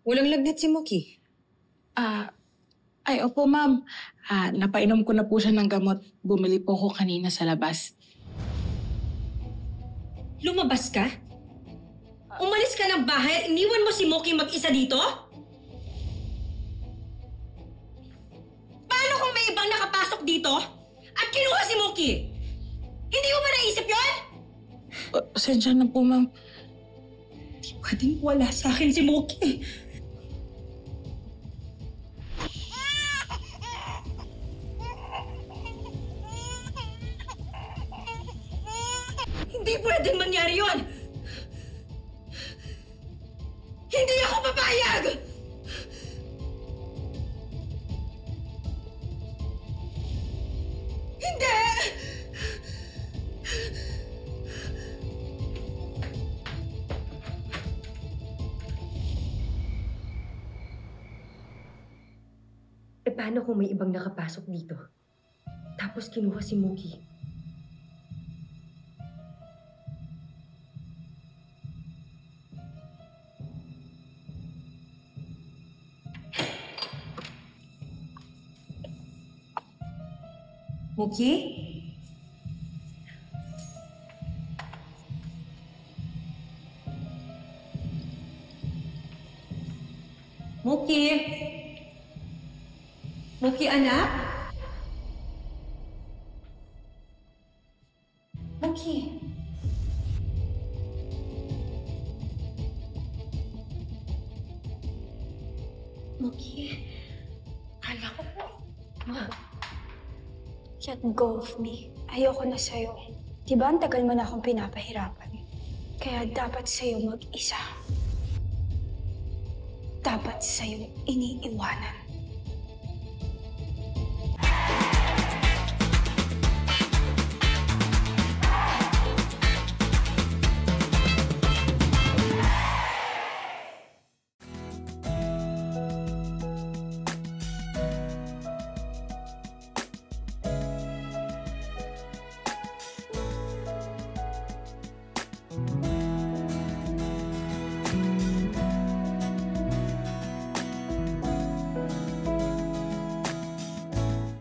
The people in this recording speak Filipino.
Walang lagnat si Moki. Ay, opo, ma'am. Napainom ko na po siya ng gamot. Bumili po ko kanina sa labas. Lumabas ka? Umalis ka ng bahay at iniwan mo si Moki mag-isa dito? Paano kung may ibang nakapasok dito at kinuha si Moki? Hindi mo ba naisip yun? Pasensya na po, ma'am. Di pwedeng wala sa akin si Moki. Hindi pwedeng mangyari yun! Hindi ako papayag! Hindi! Paano kung may ibang nakapasok dito? Tapos kinuha si Moki? Moki? Moki? Moki, anak? Moki? Moki? Kala ko po. Ma. Let go of me. Ayoko na sa'yo. Diba ang tagal mo na akong pinapahirapan? Kaya dapat sa'yo mag-isa. Dapat sa'yo iniiwanan.